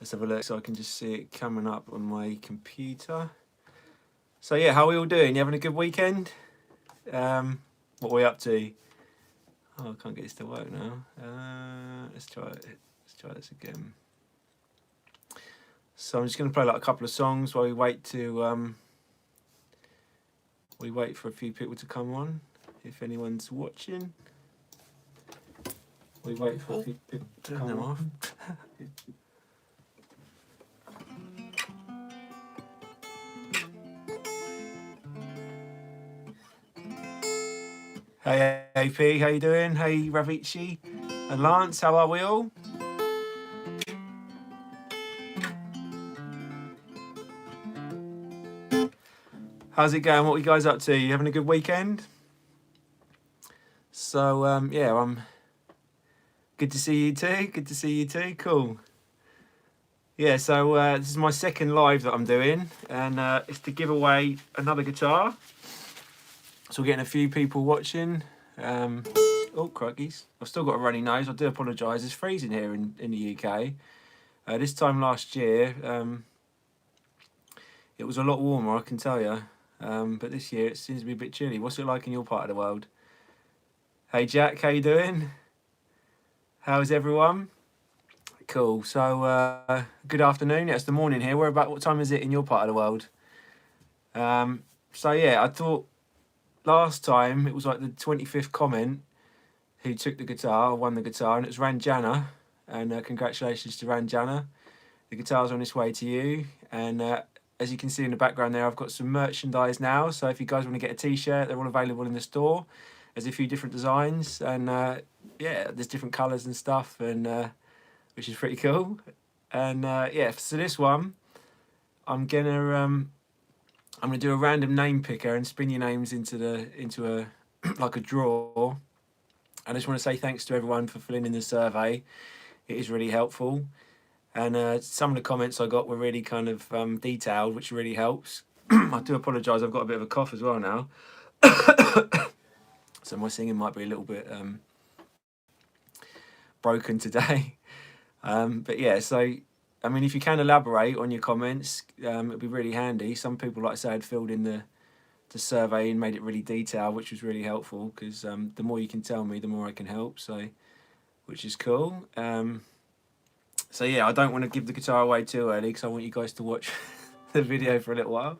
Let's have a look so I can just see it coming up on my computer. So yeah, how are we all doing? You having a good weekend? What are we up to? Oh, I can't get this to work now. Let's try it. Let's try this again. So I'm just going to play like a couple of songs while we wait to we wait for a few people to come on. If anyone's watching, we wait for a few people to come off. Hey AP, how you doing? Hey Ravici and Lance, how are we all? How's it going? What are you guys up to? You having a good weekend? So yeah, I'm good to see you too. Good to see you too. Cool. Yeah, so this is my second live that I'm doing, and it's to give away another guitar. So we're getting a few people watching. Oh, crikey's. I've still got a runny nose. I do apologise. It's freezing here in the UK. This time last year, it was a lot warmer, I can tell you. But this year it seems to be a bit chilly. What's it like in your part of the world? Hey Jack, how you doing? How's everyone? Cool. So good afternoon. Yeah, it's the morning here. What time is it in your part of the world? So yeah, I thought last time it was like the 25th comment who took the guitar, won the guitar, and it was Ranjana. And congratulations to Ranjana. The guitar's on its way to you. And as you can see in the background there, I've got some merchandise now. So if you guys want to get a t-shirt, they're all available in the store. There's a few different designs, and yeah, there's different colours and stuff, and which is pretty cool. And yeah, so this one, I'm gonna do a random name picker and spin your names into a like a draw. I just want to say thanks to everyone for filling in the survey. It is really helpful. And some of the comments I got were really kind of detailed, which really helps. I do apologise, I've got a bit of a cough as well now. So my singing might be a little bit broken today. But yeah, so I mean, if you can elaborate on your comments, it'd be really handy. Some people, like I say, had filled in the survey and made it really detailed, which was really helpful because the more you can tell me, the more I can help. So, which is cool. So yeah, I don't want to give the guitar away too early because I want you guys to watch the video for a little while.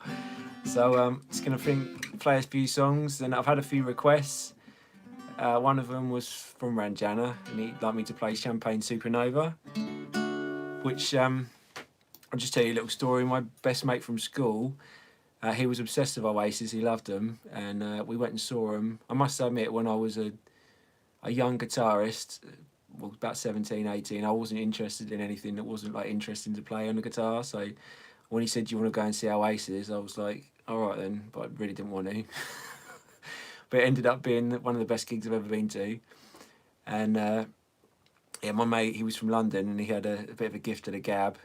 So just gonna play a few songs, and I've had a few requests. One of them was from Ranjana, and he'd like me to play Champagne Supernova, which I'll just tell you a little story. My best mate from school, he was obsessed with Oasis. He loved them, and we went and saw them. I must admit, when I was a young guitarist, well, about 17, 18, I wasn't interested in anything that wasn't like interesting to play on the guitar. So when he said, "Do you want to go and see Oasis?" I was like, "All right then," but I really didn't want to. But it ended up being one of the best gigs I've ever been to. And yeah, my mate, he was from London, and he had a bit of a gift at a Gab.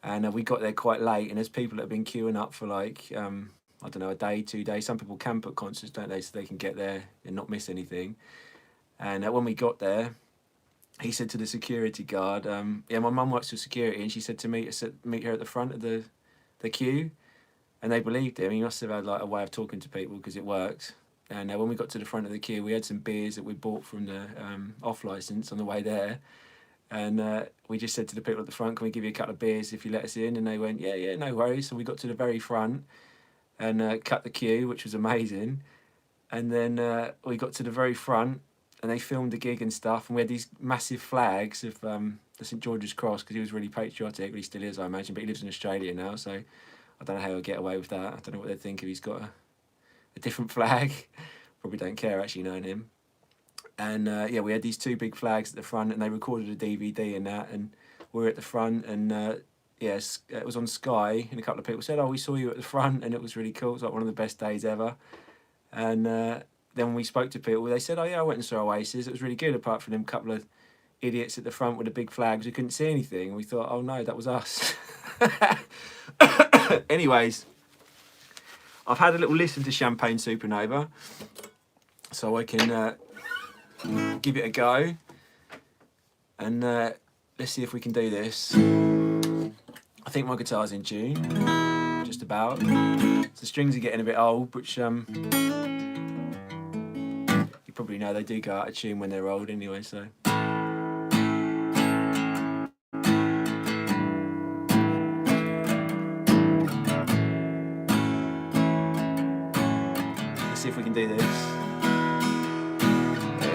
And we got there quite late, and there's people that have been queuing up for like, I don't know, a day, 2 days. Some people camp at concerts, don't they, so they can get there and not miss anything. And when we got there, he said to the security guard, yeah, my mum works for security, and she said to meet her at the front of the queue. And they believed him. He must have had like a way of talking to people because it worked. And when we got to the front of the queue, we had some beers that we bought from the off license on the way there. And we just said to the people at the front, "Can we give you a couple of beers if you let us in?" And they went, "Yeah, yeah, no worries." So we got to the very front and cut the queue, which was amazing. And then we got to the very front, and they filmed the gig and stuff. And we had these massive flags of the St George's Cross because he was really patriotic. Well, he still is, I imagine, but he lives in Australia now, so I don't know how he'll get away with that. I don't know what they'd think if he's got a different flag. Probably don't care, actually, knowing him. And yeah, we had these two big flags at the front, and they recorded a DVD and that, and we were at the front, and yes, it was on Sky, and a couple of people said, "Oh, we saw you at the front," and it was really cool. It was like one of the best days ever. And then when we spoke to people, they said, "Oh yeah, I went and saw Oasis. It was really good, apart from them couple of idiots at the front with the big flags who couldn't see anything." And we thought, "Oh no, that was us." Anyways, I've had a little listen to Champagne Supernova, so I can give it a go, and let's see if we can do this. think my guitar's in tune, just about. So the strings are getting a bit old, which you probably know they do go out of tune when they're old anyway, so. Let's see if we can do this.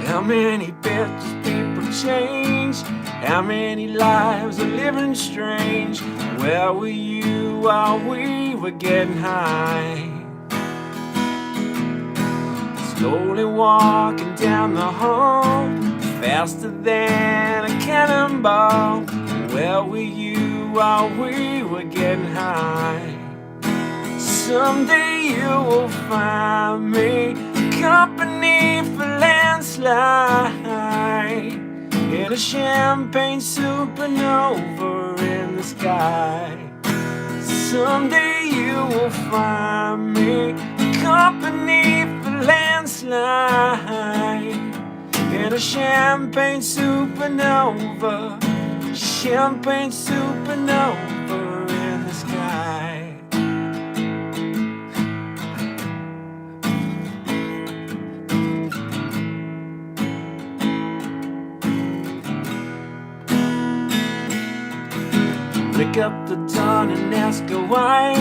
How many bets people change? How many lives are living strange? Where were you while we were getting high? Slowly walking down the hall, faster than a cannonball. Where were you while we were getting high? Someday you will find me company for landslide, in a champagne supernova in the sky. Someday you will find me company for landslide, in a champagne supernova, champagne supernova in the sky. Pick up the dawn and ask her why.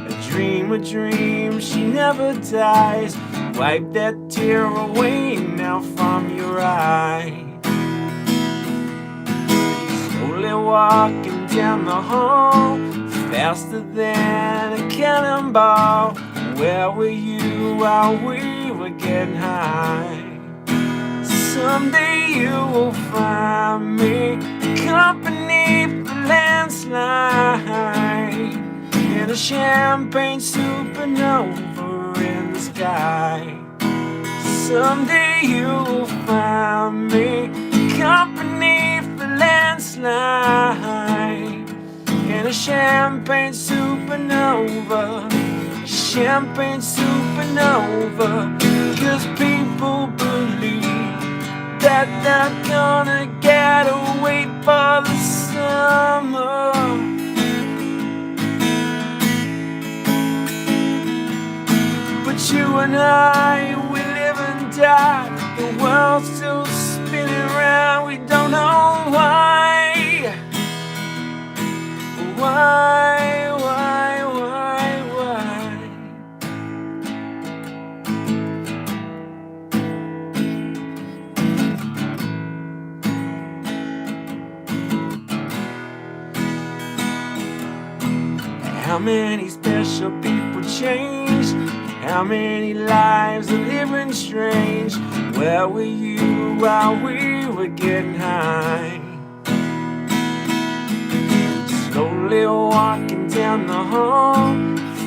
A dream, she never dies. Wipe that tear away now from your eye. Slowly walking down the hall, faster than a cannonball. Where were you while we were getting high? Someday you will find me company for landslide, in a champagne supernova in the sky. Someday you will find me company for landslide, in a champagne supernova, champagne supernova. 'Cause people believe that they're gonna get away for the summer. But you and I, we live and die. The world's still spinning around. We don't know why. Why? How many special people changed? How many lives are living strange? Where were you while we were getting high? Slowly walking down the hall,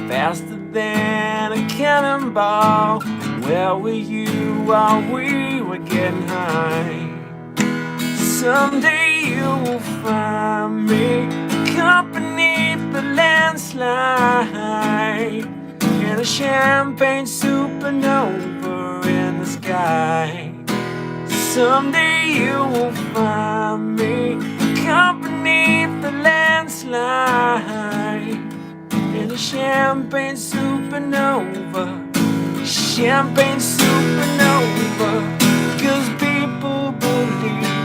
faster than a cannonball. Where were you while we were getting high? Someday you will find me company for landslide, in a champagne supernova in the sky. Someday you will find me company for landslide, in a champagne supernova, champagne supernova. 'Cause people believe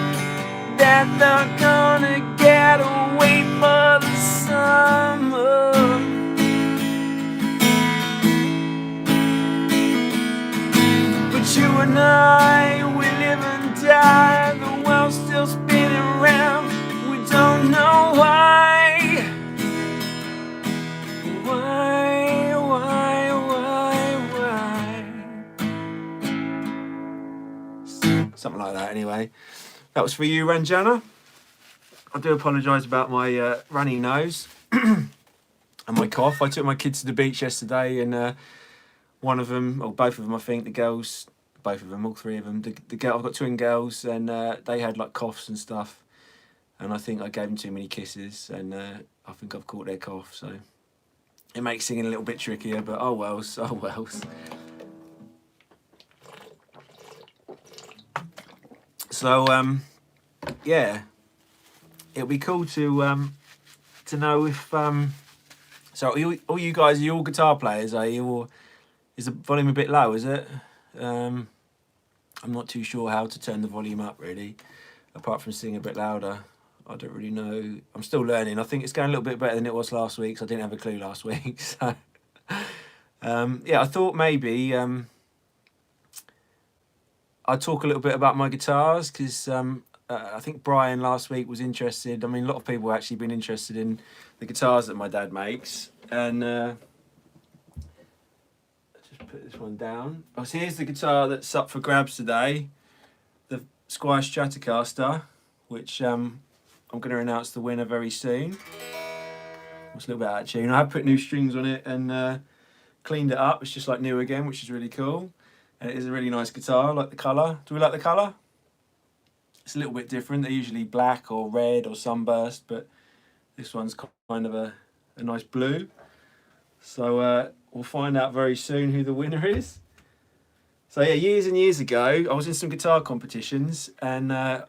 that they're gonna get away for the summer. But you and I, we live and die. The world's still spinning around. We don't know why. Something like that anyway. That was for you, Ranjana. I do apologise about my runny nose and my cough. I took my kids to the beach yesterday, and one of them, or both of them, I think, the girls, both of them, all three of them, the girl, I've got twin girls, and they had like coughs and stuff, and I think I gave them too many kisses, and I think I've caught their cough, so it makes singing a little bit trickier, but oh wells, oh wells. So yeah, it'll be cool to to know if so all you guys, are you all guitar players? Are you, or is the volume a bit low? Is it? I'm not too sure how to turn the volume up really, apart from singing a bit louder. I don't really know. I'm still learning. I think it's going a little bit better than it was last week, so I didn't have a clue last week. So yeah, I thought maybe I'd talk a little bit about my guitars, because I think Brian last week was interested. I mean, a lot of people have actually been interested in the guitars that my dad makes. And just put this one down. Oh, so here's the guitar that's up for grabs today, the Squier Stratocaster, which I'm going to announce the winner very soon. It's a little bit out of tune. I have put new strings on it and cleaned it up. It's just like new again, which is really cool. And it is a really nice guitar. I like the colour. Do we like the colour? It's a little bit different. They're usually black or red or sunburst, but this one's kind of a nice blue. So we'll find out very soon who the winner is. So yeah, years and years ago, I was in some guitar competitions, and I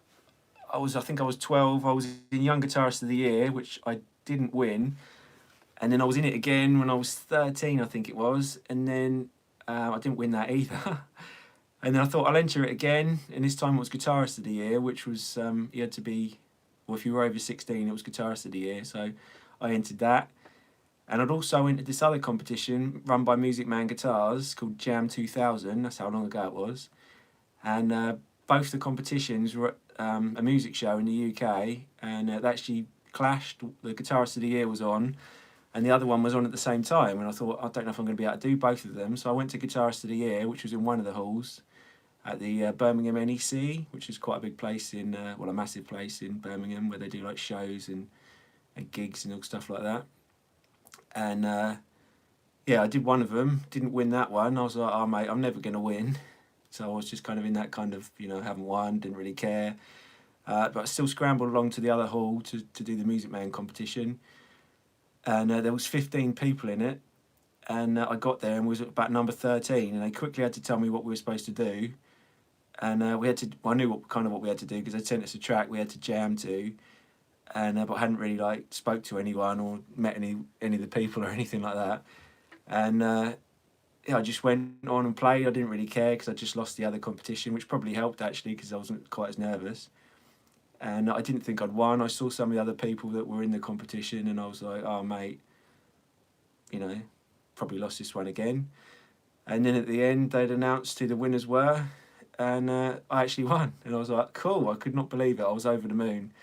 think I was 12. I was in Young Guitarist of the Year, which I didn't win. And then I was in it again when I was 13, I think it was. And then I didn't win that either. And then I thought I'll enter it again. And this time it was Guitarist of the Year, which was, you had to be, well, if you were over 16, it was Guitarist of the Year. So I entered that. And I'd also entered this other competition run by Music Man Guitars called Jam 2000. That's how long ago it was. And both the competitions were a music show in the UK. And they actually clashed. The Guitarist of the Year was on, and the other one was on at the same time. And I thought, I don't know if I'm going to be able to do both of them. So I went to Guitarist of the Year, which was in one of the halls at the Birmingham NEC, which is quite a big place in, well, a massive place in Birmingham, where they do like shows and gigs and all stuff like that. And yeah, I did one of them, didn't win that one. I was like, oh mate, I'm never going to win. So I was just kind of in that kind of, you know, haven't won, didn't really care. But I still scrambled along to the other hall to do the Music Man competition. And there was 15 people in it. And I got there and was about number 13. And they quickly had to tell me what we were supposed to do. And we had to, well, I knew what we had to do, because they sent us a track we had to jam to. And but I hadn't really like spoke to anyone or met any of the people or anything like that. And yeah, I just went on and played. I didn't really care, because I just lost the other competition, which probably helped actually, because I wasn't quite as nervous. And I didn't think I'd won. I saw some of the other people that were in the competition, and I was like, oh mate, you know, probably lost this one again. And then at the end, they'd announced who the winners were, and I actually won. And I was like, cool. I could not believe it. I was over the moon.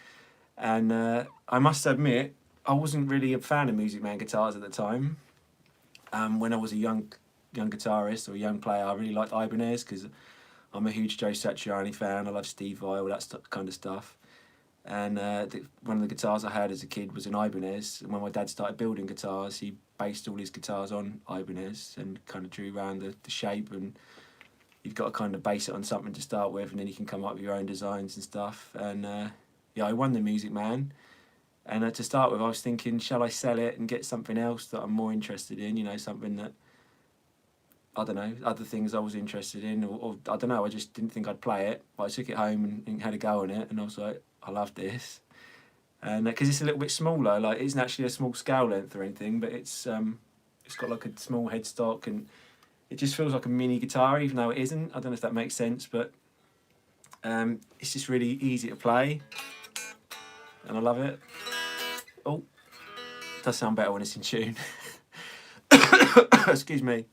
And I must admit, I wasn't really a fan of Music Man guitars at the time. When I was a young guitarist or a young player, I really liked Ibanez, because I'm a huge Joe Satriani fan. I love Steve Vai, all that kind of stuff. And one of the guitars I had as a kid was an Ibanez. And when my dad started building guitars, he based all his guitars on Ibanez and kind of drew around the shape. And you've got to kind of base it on something to start with, and then you can come up with your own designs and stuff. And yeah, I won the Music Man. And to start with, I was thinking, shall I sell it and get something else that I'm more interested in? You know, something that, I don't know, other things I was interested in, or I don't know, I just didn't think I'd play it. But I took it home and had a go on it, and I was like, I love this. And because it's a little bit smaller, like it isn't actually a small scale length or anything, but it's got like a small headstock, and it just feels like a mini guitar, even though it isn't. I don't know if that makes sense, but it's just really easy to play, and I love it. Oh, it does sound better when it's in tune. Excuse me.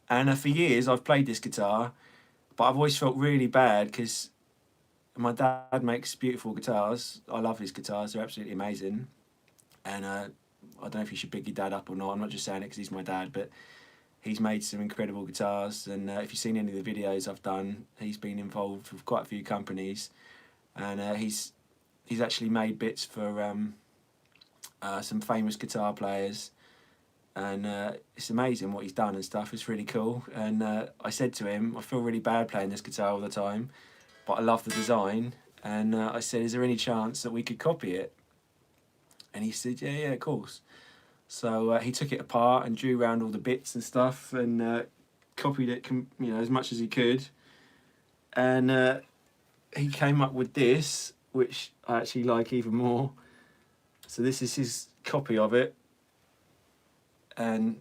And for years I've played this guitar, but I've always felt really bad, because my dad makes beautiful guitars. I love his guitars, they're absolutely amazing. And I don't know if you should big your dad up or not. I'm not just saying it because he's my dad, but he's made some incredible guitars. And if you've seen any of the videos I've done, he's been involved with quite a few companies. And he's actually made bits for some famous guitar players. And it's amazing what he's done and stuff. It's really cool. And I said to him, I feel really bad playing this guitar all the time, but I love the design. And I said, is there any chance that we could copy it? And he said, yeah, of course. So he took it apart and drew around all the bits and stuff, and copied it, as much as he could. And he came up with this, which I actually like even more. So this is his copy of it, and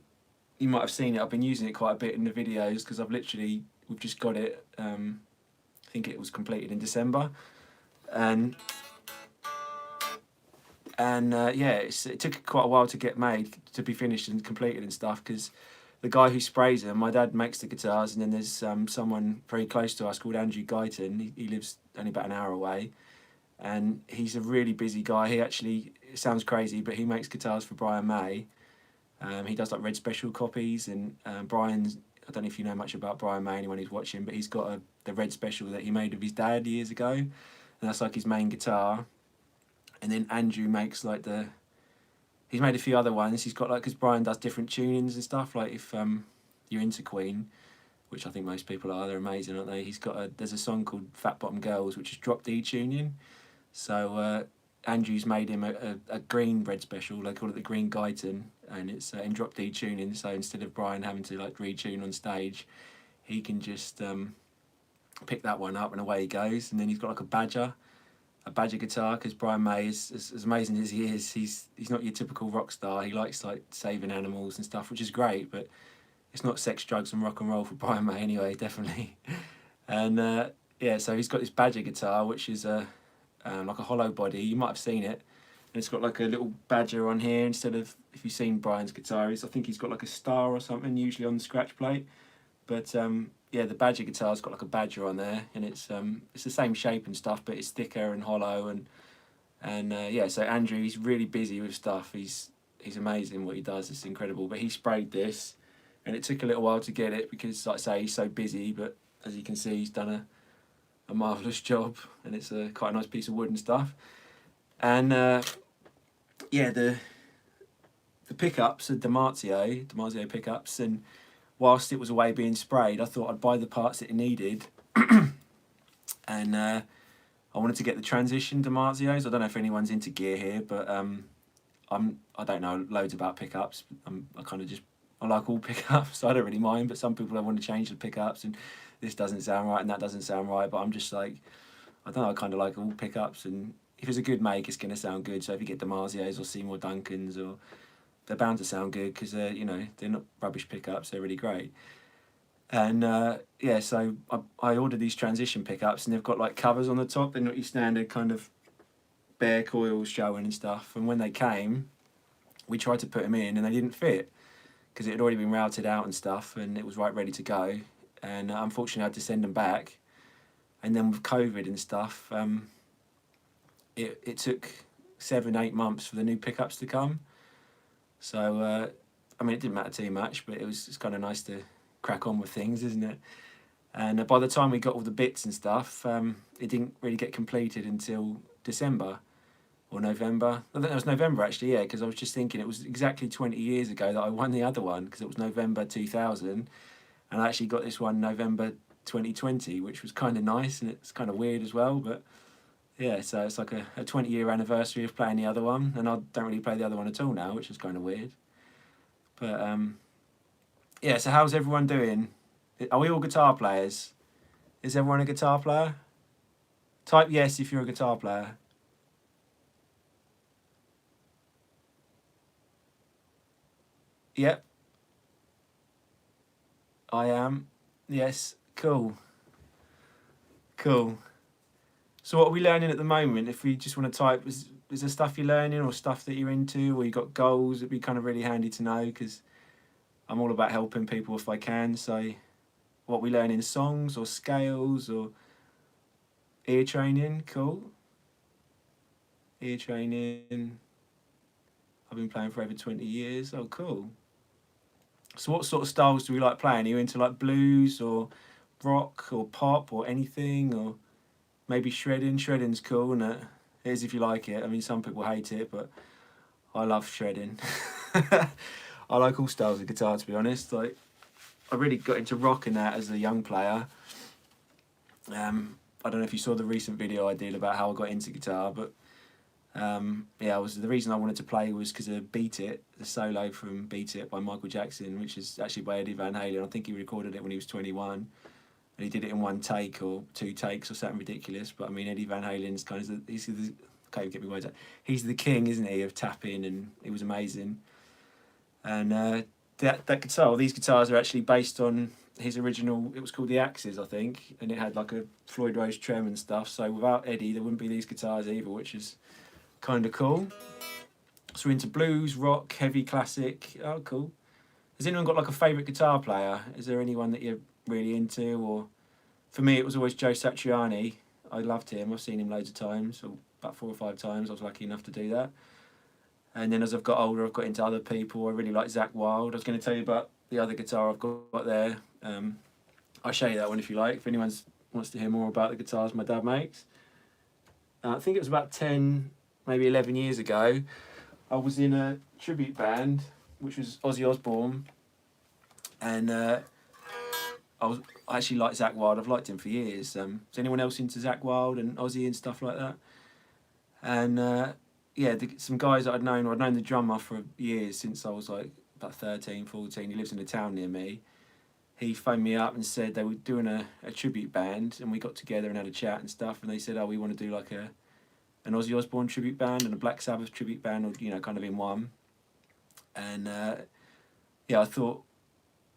you might have seen it. I've been using it quite a bit in the videos because we've just got it. I think it was completed in December, and yeah, it took quite a while to get made, to be finished and completed and stuff, because the guy who sprays them, my dad makes the guitars, and then there's someone very close to us called Andrew Guyton. He lives only about an hour away, and he's a really busy guy. He actually, it sounds crazy, but he makes guitars for Brian May. He does like Red Special copies, and Brian's, I don't know if you know much about Brian May, anyone who's watching, but he's got the Red Special that he made of his dad years ago, and that's like his main guitar. And then Andrew makes like he's made a few other ones. He's got like, because Brian does different tunings and stuff, like if you're into Queen, which I think most people are, they're amazing, aren't they? There's a song called Fat Bottom Girls, which is drop D tuning. So Andrew's made him a green Red Special, they call it the Green Guyton, and it's in drop D tuning. So instead of Brian having to like retune on stage, he can just pick that one up and away he goes. And then he's got like a Badger guitar, because Brian May is as amazing as he is. He's not your typical rock star. He likes like saving animals and stuff, which is great, but it's not sex, drugs, and rock and roll for Brian May anyway, definitely. And yeah, so he's got this Badger guitar, which is like a hollow body. You might have seen it, and it's got like a little badger on here instead of, if you've seen Brian's guitar, I think he's got like a star or something usually on the scratch plate. But yeah, the Badger guitar's got like a badger on there, and it's the same shape and stuff, but it's thicker and hollow, and yeah. So Andrew, he's really busy with stuff. He's amazing what he does. It's incredible. But he sprayed this, and it took a little while to get it because, like I say, he's so busy. But as you can see, he's done a marvelous job, and it's quite a nice piece of wood and stuff. And yeah, the pickups are DiMarzio pickups, and whilst it was away being sprayed, I thought I'd buy the parts that it needed. And I wanted to get the transition DiMarzios. I don't know if anyone's into gear here, but I don't know loads about pickups. I like all pickups, so I don't really mind, but some people don't want to change the pickups, and this doesn't sound right and that doesn't sound right, but I'm just like, I don't know, I kind of like all pickups, and if it's a good make, it's going to sound good. So if you get DiMarzios or Seymour Duncans, or they're bound to sound good because they're not rubbish pickups, they're really great. And yeah, so I ordered these transition pickups, and they've got like covers on the top. They're not your standard kind of bare coils showing and stuff. And when they came, we tried to put them in, and they didn't fit because it had already been routed out and stuff, and it was ready to go. And unfortunately, I had to send them back. And then with COVID and stuff, it took 7-8 months for the new pickups to come. So I mean, it didn't matter too much, but it's kind of nice to crack on with things, isn't it? And by the time we got all the bits and stuff, it didn't really get completed until December or November. I think it was November actually, yeah, because I was just thinking it was exactly 20 years ago that I won the other one, because it was November 2000, and I actually got this one November 2020, which was kind of nice, and it's kind of weird as well, but yeah, so it's like a 20-year anniversary of playing the other one, and I don't really play the other one at all now, which is kind of weird. But yeah, so how's everyone doing? Are we all guitar players? Is everyone a guitar player? Type yes if you're a guitar player. Yep. I am. Yes. Cool. Cool. So what are we learning at the moment? If we just want to type, is there stuff you're learning or stuff that you're into, or you got goals? It'd be kind of really handy to know, because I'm all about helping people if I can. So what we learn in songs or scales or ear training. Cool. Ear training. I've been playing for over 20 years. Oh, cool. So what sort of styles do we like playing? Are you into like blues or rock or pop or anything, or maybe shredding? Shredding's cool, isn't it? It is if you like it. I mean, some people hate it, but I love shredding. I like all styles of guitar, to be honest. Like, I really got into rock and that as a young player. I don't know if you saw the recent video I did about how I got into guitar, but yeah, the reason I wanted to play was because of Beat It, the solo from Beat It by Michael Jackson, which is actually by Eddie Van Halen. I think he recorded it when he was 21, and he did it in one take or 2 takes or something ridiculous. But I mean, Eddie Van Halen's kind of can't even get my words out. He's the king, isn't he, of tapping, and he was amazing. And that guitar, these guitars are actually based on his original. It was called the Axes, I think, and it had like a Floyd Rose trem and stuff. So without Eddie, there wouldn't be these guitars either, which is kind of cool. So we're into blues, rock, heavy, classic. Oh, cool. Has anyone got like a favourite guitar player? Is there anyone that you're really into? Or for me, it was always Joe Satriani. I loved him. I've seen him loads of times, or about 4 or 5 times. I was lucky enough to do that. And then as I've got older, I've got into other people. I really like Zakk Wylde. I was going to tell you about the other guitar I've got there. I'll show you that one if you like, if anyone wants to hear more about the guitars my dad makes. I think it was about 10, maybe 11 years ago. I was in a tribute band, which was Ozzy Osbourne. And I actually like Zakk Wylde. I've liked him for years. Is anyone else into Zakk Wylde and Ozzy and stuff like that? And yeah, some guys that I'd known the drummer for years, since I was like about 13, 14. He lives in a town near me. He phoned me up and said they were doing a tribute band, and we got together and had a chat and stuff, and they said, oh, we want to do like an Ozzy Osbourne tribute band and a Black Sabbath tribute band, or, you know, kind of in one. And yeah, I thought,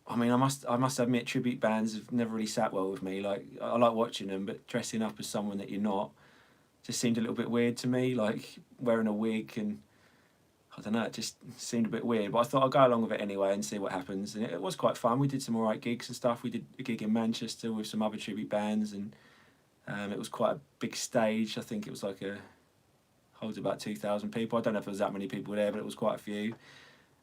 I mean, I must admit, tribute bands have never really sat well with me. Like, I like watching them, but dressing up as someone that you're not just seemed a little bit weird to me, like wearing a wig, and I don't know, it just seemed a bit weird. But I thought I'll go along with it anyway and see what happens. And it was quite fun. We did some alright gigs and stuff. We did a gig in Manchester with some other tribute bands, and it was quite a big stage. I think it was like holds about 2,000 people. I don't know if there was that many people there, but it was quite a few.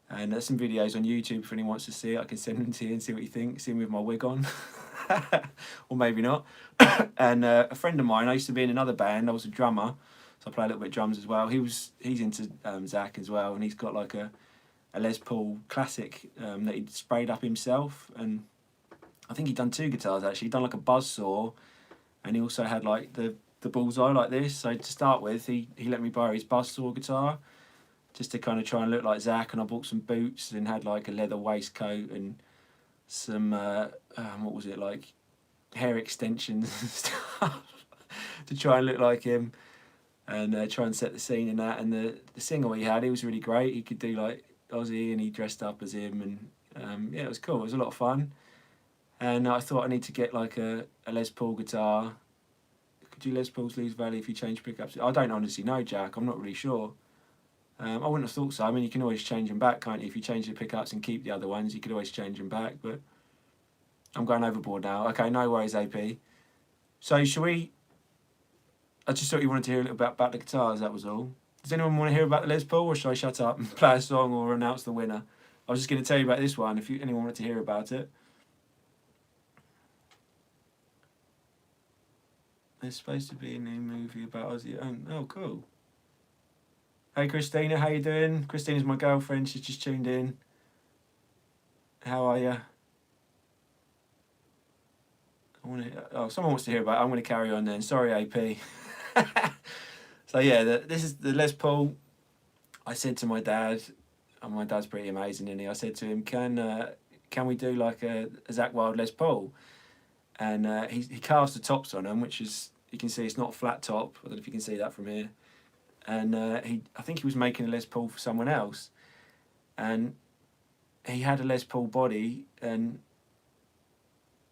And there's some videos on YouTube if anyone wants to see it. I can send them to you and see what you think. See me with my wig on. Or maybe not. And a friend of mine, I used to be in another band. I was a drummer, so I play a little bit of drums as well. He's into Zakk as well, and he's got like a Les Paul Classic that he'd sprayed up himself. And I think he'd done 2 guitars actually. He'd done like a buzzsaw, and he also had like the bullseye like this. So to start with, he let me borrow his buzzsaw guitar, just to kind of try and look like Zakk. And I bought some boots and had like a leather waistcoat and some what was it, like hair extensions and stuff to try and look like him, and try and set the scene in that. And the singer he had, he was really great. He could do like Ozzy, and he dressed up as him, and yeah, it was cool. It was a lot of fun. And I thought I need to get like a Les Paul guitar. Could you Les Pauls lose value if you change pickups? I don't honestly know, Jack. I'm not really sure. I wouldn't have thought so. I mean, you can always change them back, can't you? If you change the pickups and keep the other ones, you could always change them back. But I'm going overboard now. Okay, no worries, AP. So should we... I just thought you wanted to hear a little bit about the guitars, that was all. Does anyone want to hear about the Les Paul, or should I shut up and play a song or announce the winner? I was just going to tell you about this one, if anyone wanted to hear about it. There's supposed to be a new movie about Ozzy. Oh, cool. Hey Christina, how you doing? Christina's my girlfriend, she's just tuned in. How are you? Someone wants to hear about it. I'm going to carry on then. Sorry, AP. So yeah, this is the Les Paul. I said to my dad, and my dad's pretty amazing, isn't he? I said to him, can we do like a Zakk Wylde Les Paul? And he carves the tops on them, which is, you can see it's not a flat top. I don't know if you can see that from here. And I think he was making a Les Paul for someone else, and he had a Les Paul body, and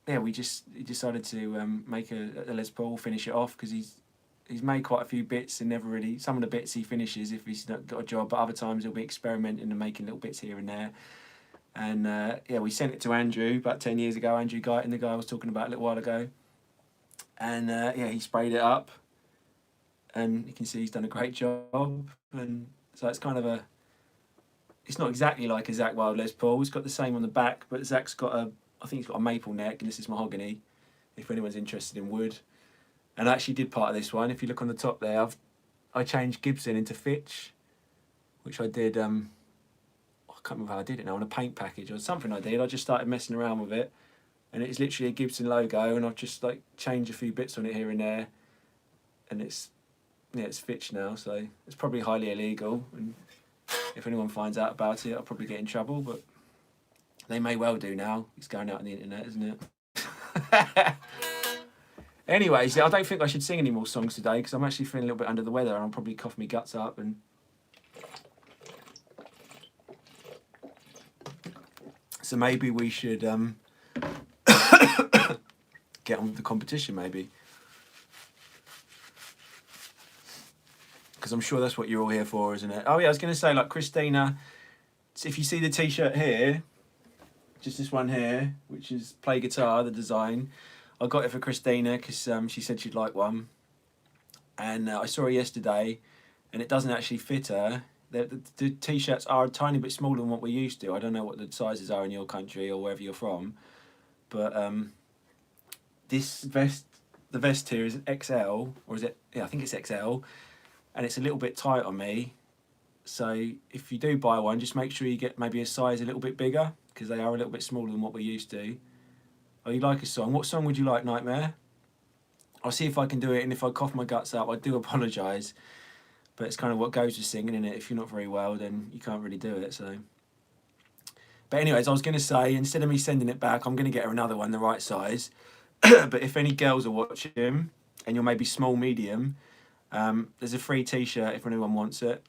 yeah, he decided to make a Les Paul, finish it off, because he's made quite a few bits, and never really, some of the bits he finishes if he's not got a job, but other times he'll be experimenting and making little bits here and there. And yeah, we sent it to Andrew about 10 years ago, Andrew Guyton, the guy I was talking about a little while ago. And yeah, he sprayed it up, and you can see he's done a great job. And so it's kind of it's not exactly like a Zakk Wylde Les Paul. It's got the same on the back, but Zack's got I think he's got a maple neck, and this is mahogany, if anyone's interested in wood. And I actually did part of this one. If you look on the top there, I changed Gibson into Fitch, which I did, I can't remember how I did it now, on a paint package or something I did. I just started messing around with it, and it's literally a Gibson logo, and I've just like changed a few bits on it here and there, and it's Fitch now, so it's probably highly illegal, and if anyone finds out about it, I'll probably get in trouble, but they may well do now. It's going out on the internet, isn't it? Anyways, I don't think I should sing any more songs today because I'm actually feeling a little bit under the weather and I'll probably cough my guts up. And so maybe we should get on with the competition, maybe. Because I'm sure that's what you're all here for, isn't it? Oh yeah, I was going to say, like, Christina, if you see the t-shirt here, just this one here, which is Play Guitar, the design, I got it for Christina because she said she'd like one. And I saw her yesterday, and it doesn't actually fit her. The t-shirts are a tiny bit smaller than what we're used to. I don't know what the sizes are in your country or wherever you're from. But this vest, the vest here is XL, or is it? Yeah, I think it's XL. And it's a little bit tight on me. So if you do buy one, just make sure you get maybe a size a little bit bigger, because they are a little bit smaller than what we're used to. Oh, you like a song? What song would you like, Nightmare? I'll see if I can do it, and if I cough my guts up, I do apologise. But it's kind of what goes with singing, isn't it? If you're not very well, then you can't really do it, so... But anyways, I was going to say, instead of me sending it back, I'm going to get her another one, the right size. But if any girls are watching, and you're maybe small, medium, there's a free t-shirt if anyone wants it.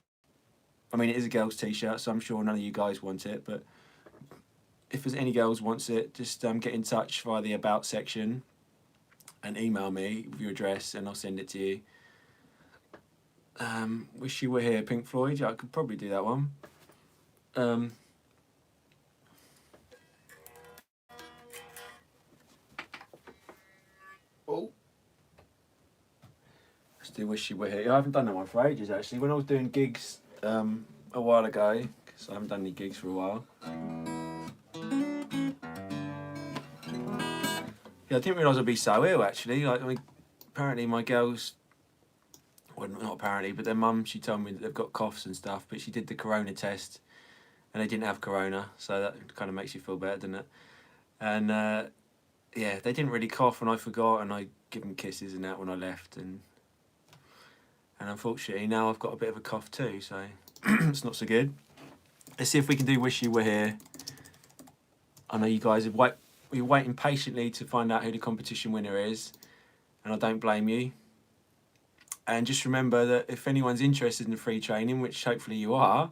I mean, it is a girl's t-shirt, so I'm sure none of you guys want it, but if there's any girls wants it, just get in touch via the About section and email me with your address and I'll send it to you. Wish You Were Here, Pink Floyd. Yeah, I could probably do that one. Oh. Let's do Wish You Were Here. I haven't done that one for ages, actually. When I was doing gigs a while ago, because I haven't done any gigs for a while. Yeah, I didn't realise I'd be so ill, actually. Like, I mean, apparently my girls, well, not apparently, but their mum, she told me that they've got coughs and stuff, but she did the corona test and they didn't have corona, so that kind of makes you feel better, doesn't it? And yeah, they didn't really cough and I forgot, and I give them kisses and that when I left, and unfortunately now I've got a bit of a cough too, so it's not so good. Let's see if we can do Wish You Were Here. I know you guys you're waiting patiently to find out who the competition winner is, and I don't blame you. And just remember that if anyone's interested in the free training, which hopefully you are,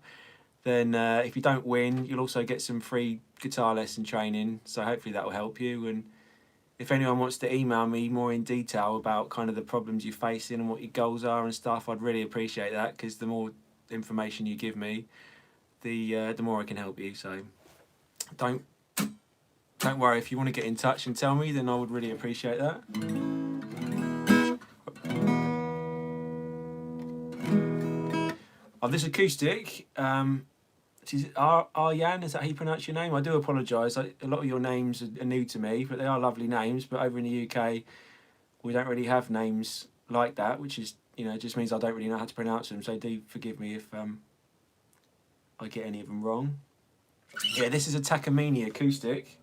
then if you don't win, you'll also get some free guitar lesson training, so hopefully that will help you. And if anyone wants to email me more in detail about kind of the problems you're facing and what your goals are and stuff, I'd really appreciate that, because the more information you give me, the more I can help you. So don't worry, if you want to get in touch and tell me, then I would really appreciate that. Oh, this acoustic, Aryan, is that how you pronounce your name? I do apologise. A lot of your names are new to me, but they are lovely names. But over in the UK, we don't really have names like that, which is, you know, just means I don't really know how to pronounce them. So do forgive me if I get any of them wrong. Yeah, this is a Takamine acoustic,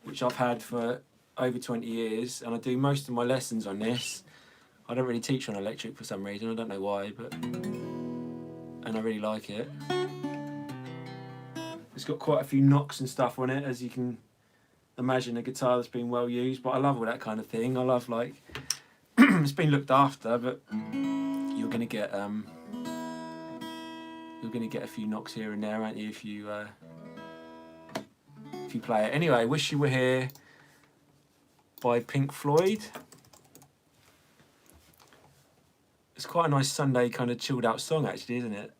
which I've had for over 20 years, and I do most of my lessons on this. I don't really teach on electric for some reason. I don't know why, and I really like it. It's got quite a few knocks and stuff on it, as you can imagine, a guitar that's been well used, but I love all that kind of thing. I love, like, it's been looked after, but you're gonna get a few knocks here and there, aren't you, if you play it. Anyway, Wish You Were Here by Pink Floyd. It's quite a nice Sunday kind of chilled out song, actually, isn't it?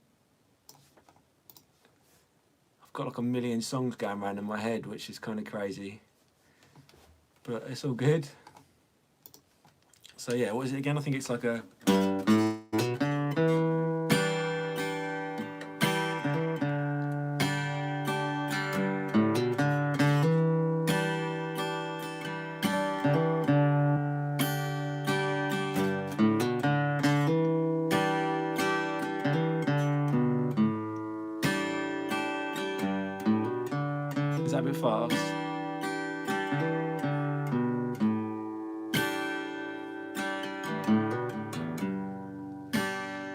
I've got like a million songs going around in my head, which is kind of crazy, but it's all good. So yeah, what is it again? I think it's like a... Is that a bit fast?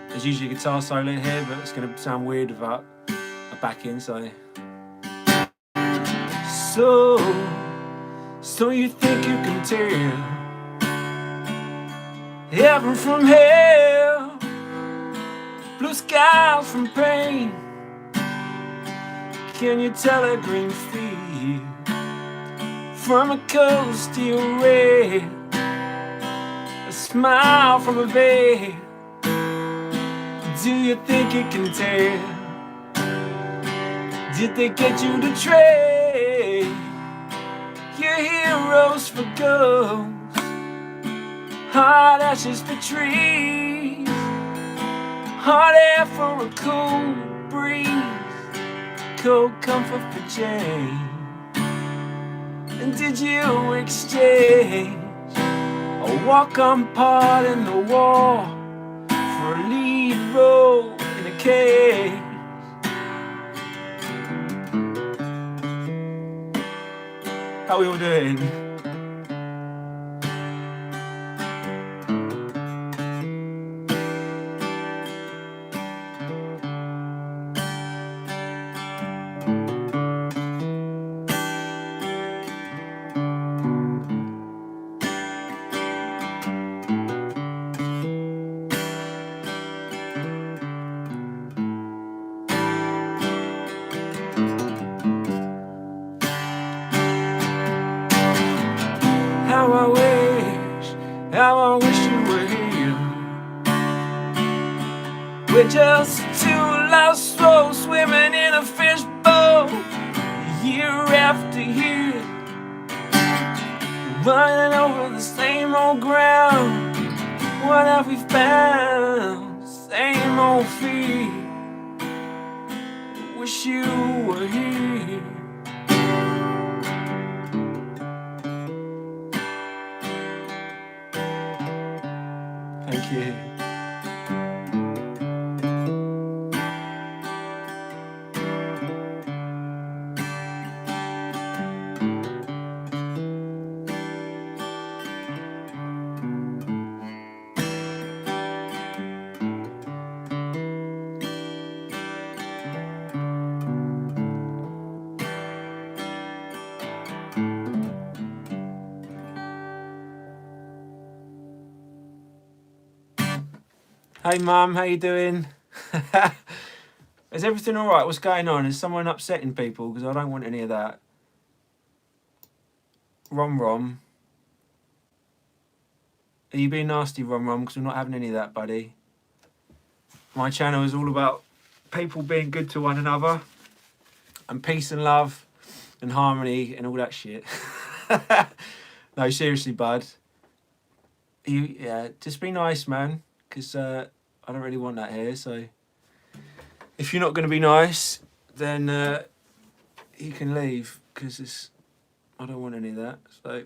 There's usually a guitar solo here, but it's going to sound weird without a backing, so... So you think you can tell Heaven from hell, blue skies from pain. Can you tell a green field from a coast to your red? A smile from a veil. Do you think it can tell? Did they get you to trade your heroes for ghosts, hot ashes for trees, hot air for a cool breeze, cold comfort for change? And did you exchange a walk-on part in the wall for a lead role in a cage? How we all doing? How I wish you were here. We're just two lost souls swimming in a fishbowl, year after year, running over the same old ground. What have we found? Same old fear. Wish you were here. Thank you. Hey Mum, how you doing? Is everything alright? What's going on? Is someone upsetting people? Because I don't want any of that. Rom. Are you being nasty, Rom? Because we're not having any of that, buddy. My channel is all about people being good to one another, and peace and love and harmony and all that shit. No, seriously, bud. Just be nice, man. Because I don't really want that here. So if you're not going to be nice, then you can leave. Because I don't want any of that. So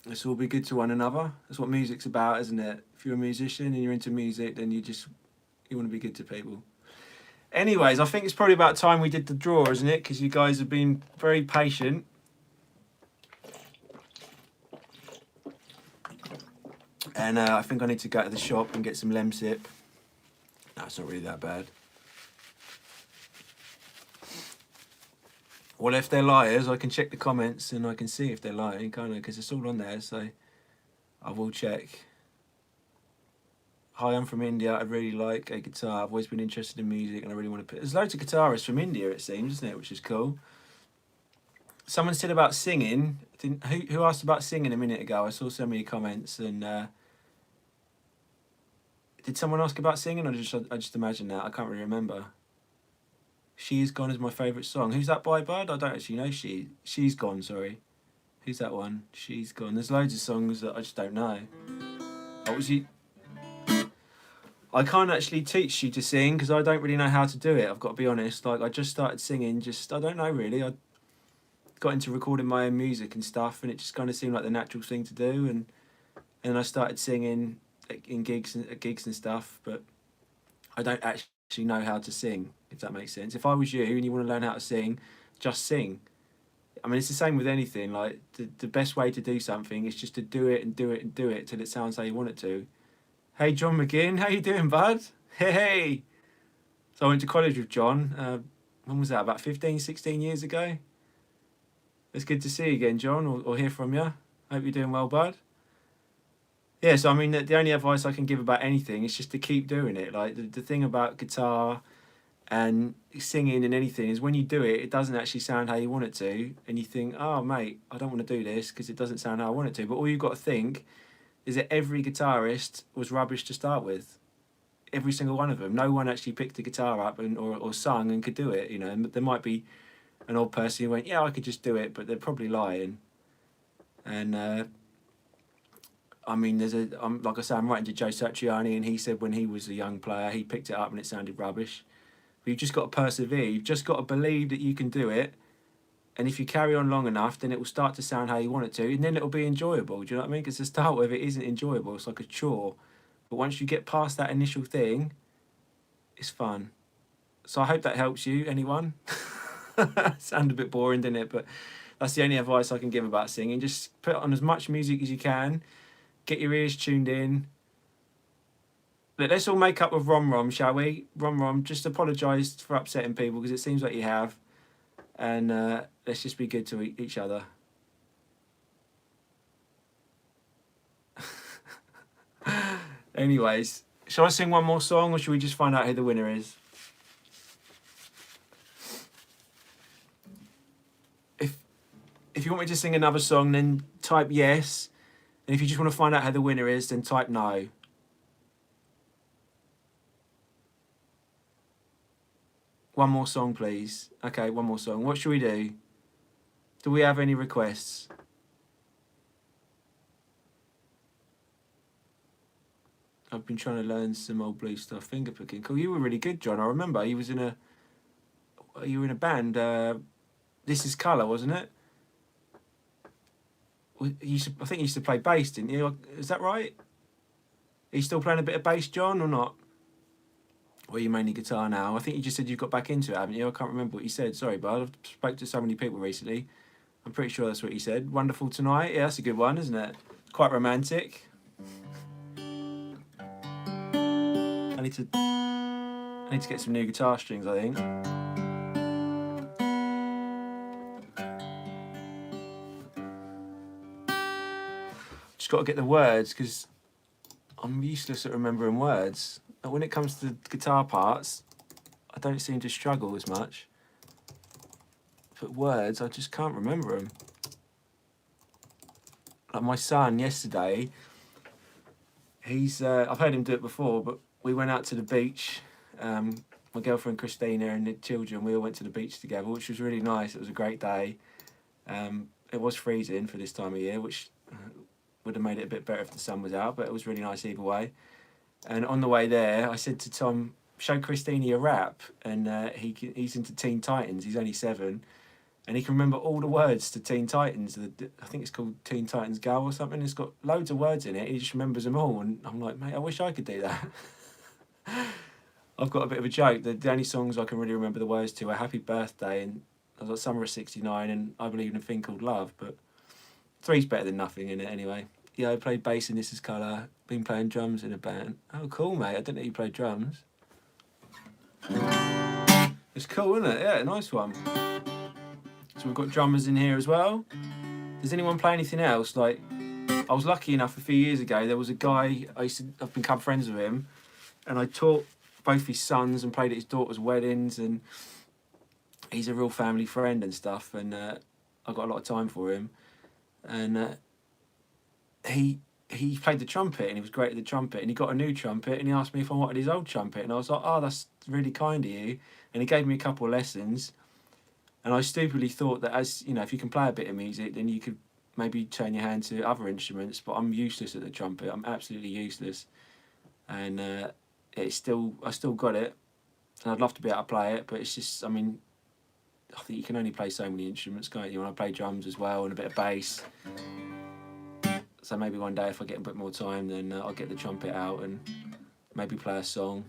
let's all be good to one another. That's what music's about, isn't it? If you're a musician and you're into music, then you want to be good to people. Anyways, I think it's probably about time we did the draw, isn't it? Because you guys have been very patient. And I think I need to go to the shop and get some Lemsip. No, it's not really that bad. Well, if they're liars, I can check the comments and I can see if they're lying, can't I? Because it's all on there, so I will check. Hi, I'm from India. I really like a guitar. I've always been interested in music and I really want to... There's loads of guitarists from India, it seems, isn't it? Which is cool. Someone said about singing. Who asked about singing a minute ago? I saw so many comments and... Did someone ask about singing, or I just imagined that? I can't really remember. She's Gone is my favourite song. Who's that by, bud? I don't actually know. She's Gone, sorry. Who's that one? She's Gone. There's loads of songs that I just don't know. I can't actually teach you to sing because I don't really know how to do it. I've got to be honest. Like, I just started singing. I don't know really. I got into recording my own music and stuff, and it just kind of seemed like the natural thing to do. And I started singing in gigs and stuff, but I don't actually know how to sing, if that makes sense. If I was you and you want to learn how to sing, just sing. I mean, it's the same with anything. Like, the best way to do something is just to do it and do it and do it till it sounds how you want it to. Hey, John McGinn, how you doing, bud? Hey. So I went to college with John. When was that? About 15, 16 years ago? It's good to see you again, John, or hear from you. Hope you're doing well, bud. Yeah, so I mean, the only advice I can give about anything is just to keep doing it. Like the thing about guitar and singing and anything is when you do it, it doesn't actually sound how you want it to, and you think, "Oh, mate, I don't want to do this because it doesn't sound how I want it to." But all you've got to think is that every guitarist was rubbish to start with. Every single one of them. No one actually picked a guitar up or sung and could do it. You know, and there might be an old person who went, "Yeah, I could just do it," but they're probably lying. And I mean, like I say, I'm writing to Joe Satriani, and he said when he was a young player, he picked it up and it sounded rubbish. But you've just got to persevere. You've just got to believe that you can do it. And if you carry on long enough, then it will start to sound how you want it to, and then it'll be enjoyable. Do you know what I mean? Because to start with, it isn't enjoyable. It's like a chore. But once you get past that initial thing, it's fun. So I hope that helps you. Anyone? Sound a bit boring, didn't it? But that's the only advice I can give about singing. Just put on as much music as you can. Get your ears tuned in. Let's all make up with Rom Rom, shall we? Rom Rom, just apologise for upsetting people because it seems like you have. And let's just be good to each other. Anyways, shall I sing one more song or should we just find out who the winner is? If you want me to sing another song, then type yes. And if you just want to find out who the winner is, then type no. One more song, please. Okay, one more song. What should we do? Do we have any requests? I've been trying to learn some old blues stuff. Finger picking. Cool. You were really good, John. I remember you were in a band. This Is Colour, wasn't it? I think you used to play bass, didn't you? Is that right? Are you still playing a bit of bass, John, or not? Or are you mainly guitar now? I think you just said you've got back into it, haven't you? I can't remember what you said. Sorry, bud. I've spoke to so many people recently. I'm pretty sure that's what you said. Wonderful Tonight. Yeah, that's a good one, isn't it? Quite romantic. I need to get some new guitar strings, I think. Just got to get the words because I'm useless at remembering words. But when it comes to guitar parts, I don't seem to struggle as much. But words, I just can't remember them. Like my son yesterday, I've heard him do it before, but we went out to the beach. My girlfriend Christina and the children, we all went to the beach together, which was really nice. It was a great day. It was freezing for this time of year, which would have made it a bit better if the sun was out, but it was really nice either way. And on the way there, I said to Tom, show Christina a rap. And he's into Teen Titans. He's only 7. And he can remember all the words to Teen Titans. I think it's called Teen Titans Go or something. It's got loads of words in it. He just remembers them all. And I'm like, mate, I wish I could do that. I've got a bit of a joke. The only songs I can really remember the words to are Happy Birthday and I was like Summer of '69 and I Believe in a Thing Called Love. But 3's better than nothing in it anyway. Yeah, I played bass in This Is Colour. Been playing drums in a band. Oh, cool, mate. I didn't know you played drums. It's cool, isn't it? Yeah, nice one. So we've got drummers in here as well. Does anyone play anything else? Like, I was lucky enough a few years ago, there was a guy, I've become friends with him, and I taught both his sons and played at his daughter's weddings, and he's a real family friend and stuff, and I got a lot of time for him. And he played the trumpet, and he was great at the trumpet, and he got a new trumpet, and he asked me if I wanted his old trumpet, and I was like, oh, that's really kind of you. And he gave me a couple of lessons, and I stupidly thought that, as you know, if you can play a bit of music, then you could maybe turn your hand to other instruments. But I'm useless at the trumpet. I'm absolutely useless, and I still got it, and I'd love to be able to play it. But it's just, I mean, I think you can only play so many instruments, can't you? And I play drums as well and a bit of bass. So maybe one day, if I get a bit more time, then I'll get the trumpet out and maybe play a song.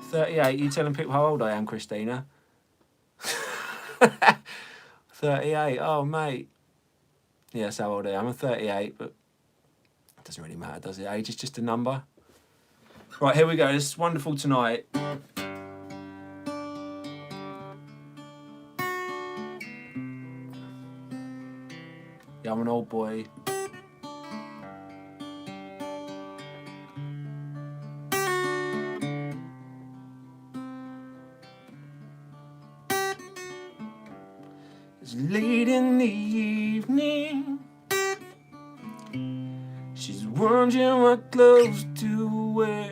38. You telling people how old I am, Christina? 38. Oh, mate. Yeah, that's how old I am. I'm 38, but it doesn't really matter, does it? Age is just a number. Right, here we go. This is Wonderful Tonight. Yeah, I'm an old boy. It's late in the evening. She's wondering what clothes to wear.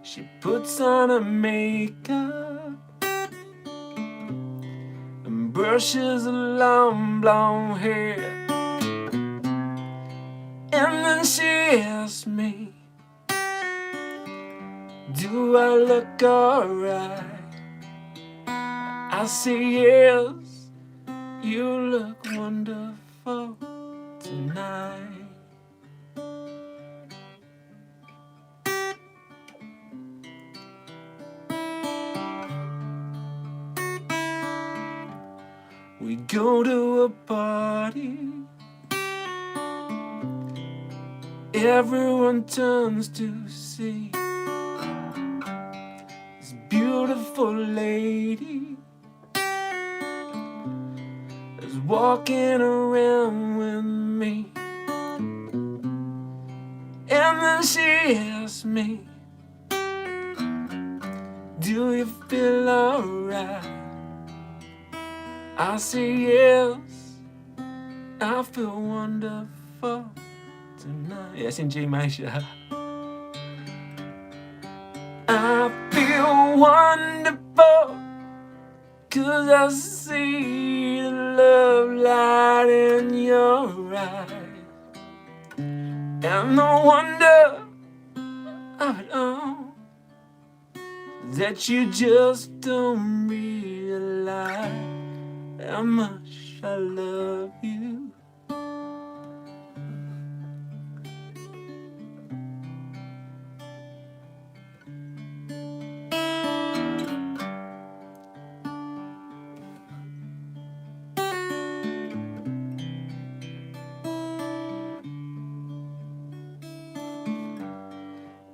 She puts on her makeup and brushes her long blonde hair. And then she asks me, do I look alright? I say yes, you look wonderful tonight. We go to a party, everyone turns to see this beautiful lady is walking around with me. And then she asks me, do you feel alright? I say yes, I feel wonderful tonight. Yeah, it's in G major. I feel wonderful, 'cause I see the love light in your eyes. And the wonder of it all, that you just don't realize how much I love you.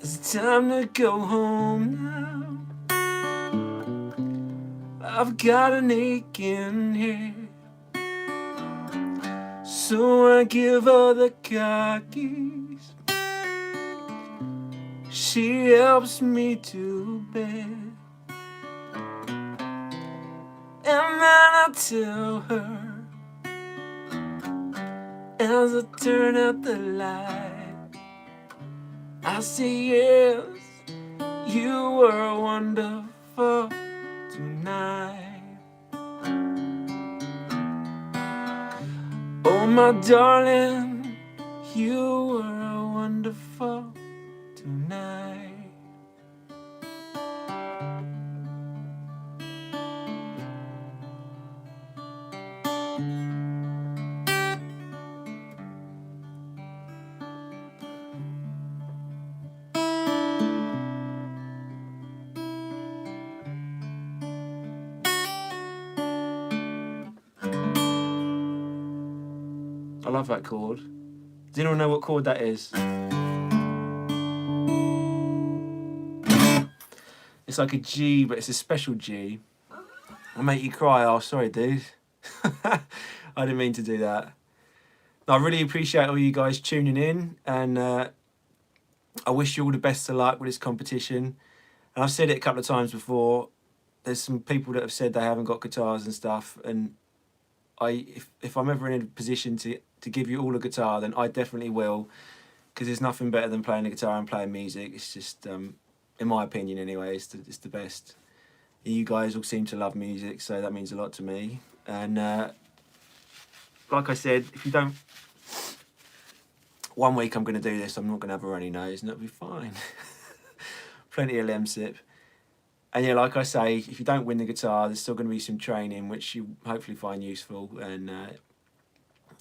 It's time to go home now. I've got an aching head, so I give her the car keys. She helps me to bed, and then I tell her, as I turn out the light, I say yes, you were wonderful tonight. Oh my darling, you were wonderful tonight. I love that chord. Does anyone know what chord that is? It's like a G, but it's a special G. I'll make you cry. Oh, sorry, dude. I didn't mean to do that. I really appreciate all you guys tuning in, and I wish you all the best of luck with this competition. And I've said it a couple of times before, there's some people that have said they haven't got guitars and stuff, and if I'm ever in a position to give you all a guitar, then I definitely will, because there's nothing better than playing the guitar and playing music. It's just, in my opinion anyway, it's the best. You guys all seem to love music, so that means a lot to me. And like I said, if you don't, one week I'm going to do this, I'm not going to have a runny nose, and it'll be fine. Plenty of Lemsip. And yeah, like I say, if you don't win the guitar, there's still going to be some training, which you hopefully find useful, and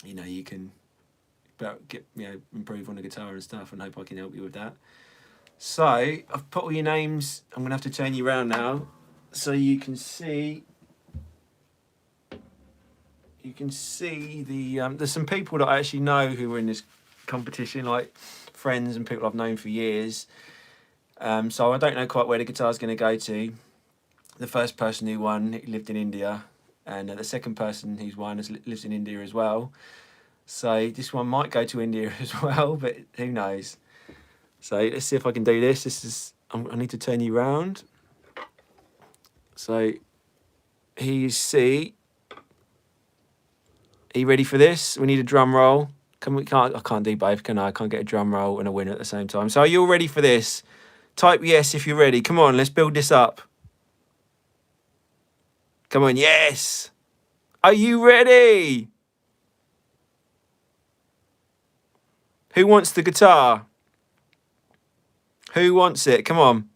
you know, you can get, you know, improve on the guitar and stuff, and hope I can help you with that. So I've put all your names. I'm going to have to turn you around now, so you can see. You can see the there's some people that I actually know who were in this competition, like friends and people I've known for years. So I don't know quite where the guitar's going to go to. The first person who won, he lived in India, and the second person who's won lives in India as well. So this one might go to India as well, but who knows? So let's see if I can do this. This is, I need to turn you round. So here you see Are you ready for this? We need a drum roll. I can't do both, can I? I can't get a drum roll and a winner at the same time. So are you all ready for this? Type yes if you're ready. Come on, let's build this up. Come on, yes. Are you ready? Who wants the guitar? Who wants it? Come on.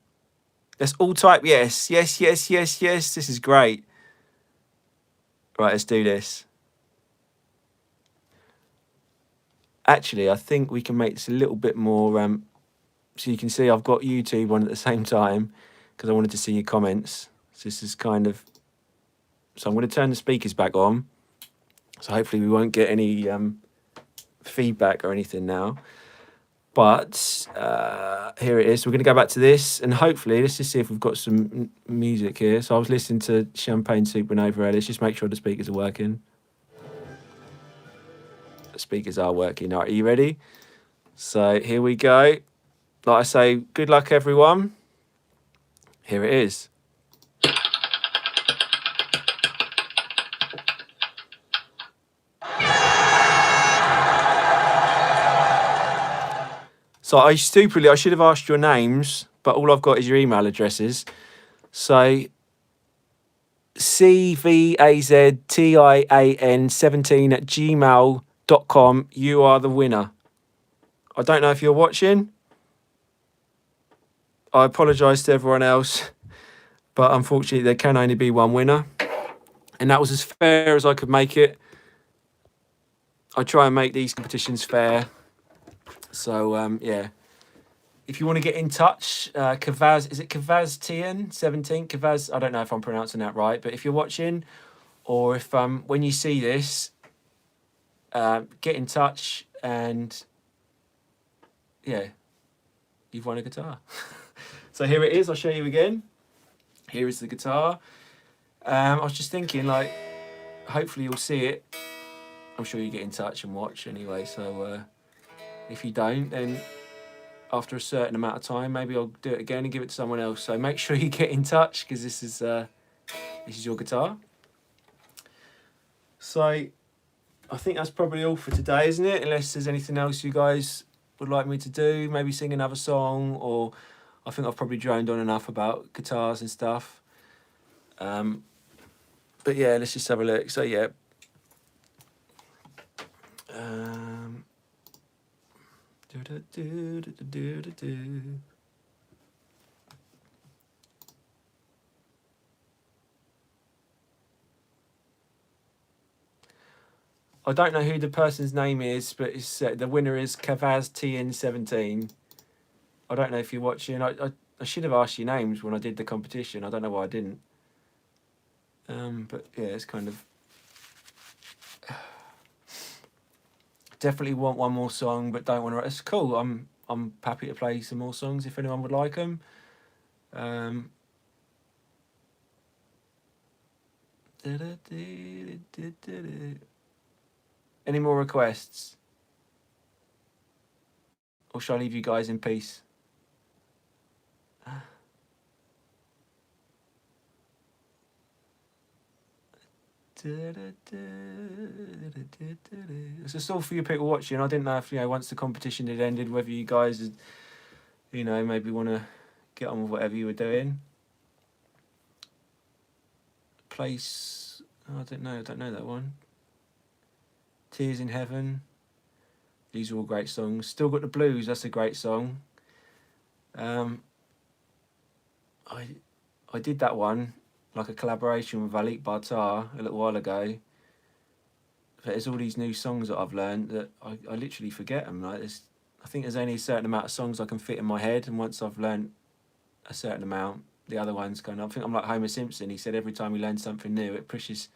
Let's all type yes. Yes, yes, yes, yes. This is great. Right, let's do this. Actually, I think we can make this a little bit more... so you can see I've got YouTube on at the same time because I wanted to see your comments. So this is kind of... So I'm going to turn the speakers back on. So hopefully we won't get any feedback or anything now. But here it is. We're going to go back to this, and hopefully let's just see if we've got some music here. So I was listening to Champagne Supernova earlier. Let's just make sure the speakers are working. The speakers are working. All right, are you ready? So here we go. Like I say, good luck everyone. Here it is. So I should have asked your names, but all I've got is your email addresses. So cvaztin17@gmail.com. You are the winner. I don't know if you're watching. I apologise to everyone else, but unfortunately there can only be one winner. And that was as fair as I could make it. I try and make these competitions fair. So, yeah. If you want to get in touch, Kavaz, is it KavazTN17? Kavaz, I don't know if I'm pronouncing that right, but if you're watching, or if when you see this, get in touch, and yeah, you've won a guitar. So here it is. I'll show you again. Here is the guitar. I was just thinking, like, hopefully you'll see it. I'm sure you get in touch and watch anyway. So if you don't, then after a certain amount of time, maybe I'll do it again and give it to someone else. So make sure you get in touch, because this is your guitar. So I think that's probably all for today, isn't it? Unless there's anything else you guys would like me to do, maybe sing another song, or I think I've probably droned on enough about guitars and stuff. But yeah, let's just have a look. So yeah. I don't know who the person's name is, but it's the winner is KavazTN17. I don't know if you're watching. I should have asked your names when I did the competition. I don't know why I didn't. But yeah, it's kind of... Definitely want one more song, but don't want to... It's cool. I'm happy to play some more songs if anyone would like them. Any more requests? Or shall I leave you guys in peace? It's just all for you people watching. I didn't know if, once the competition had ended, whether you guys had, maybe want to get on with whatever you were doing. Place, I don't know that one. Tears in Heaven. These are all great songs. Still Got the Blues, that's a great song. I did that one, like a collaboration with Valik Bartar a little while ago. But there's all these new songs that I've learned that I literally forget them. Like I think there's only a certain amount of songs I can fit in my head, and once I've learned a certain amount, the other ones kind of... I think I'm like Homer Simpson. He said every time he learns something new, it pushes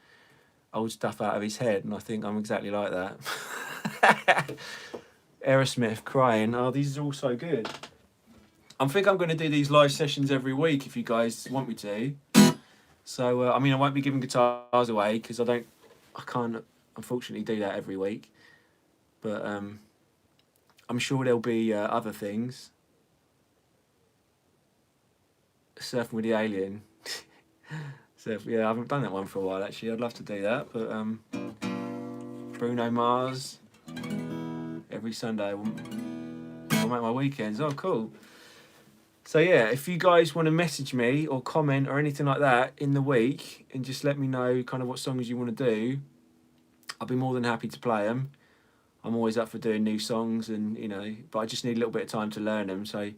old stuff out of his head, and I think I'm exactly like that. Aerosmith, Crying. Oh, these are all so good. I think I'm going to do these live sessions every week if you guys want me to. So, I mean, I won't be giving guitars away because I can't, unfortunately, do that every week. But I'm sure there'll be other things. Surfing with the Alien. Yeah, I haven't done that one for a while, actually. I'd love to do that, but Bruno Mars. Every Sunday will make my weekends. Oh, cool. So yeah, if you guys want to message me or comment or anything like that in the week and just let me know kind of what songs you want to do, I'll be more than happy to play them. I'm always up for doing new songs, and but I just need a little bit of time to learn them. So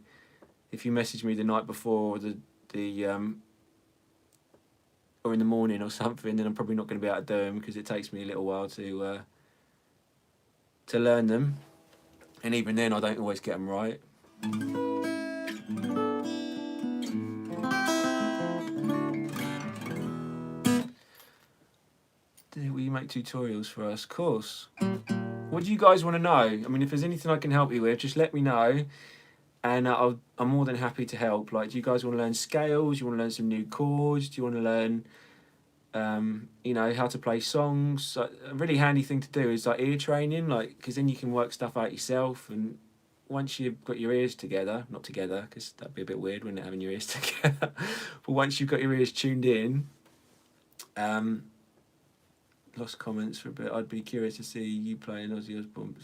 if you message me the night before or or in the morning or something, then I'm probably not going to be able to do them because it takes me a little while to learn them, and even then I don't always get them right. Will you make tutorials for us? Of course. What do you guys want to know? I mean, if there's anything I can help you with, just let me know, and I'm more than happy to help. Like, do you guys want to learn scales? Do you want to learn some new chords? Do you want to learn, how to play songs? A really handy thing to do is like ear training, like, because then you can work stuff out yourself. And once you've got your ears together, not together, because that'd be a bit weird, wouldn't it, having your ears together? But once you've got your ears tuned in, lost comments for a bit. I'd be curious to see you playing Ozzy Osbourne.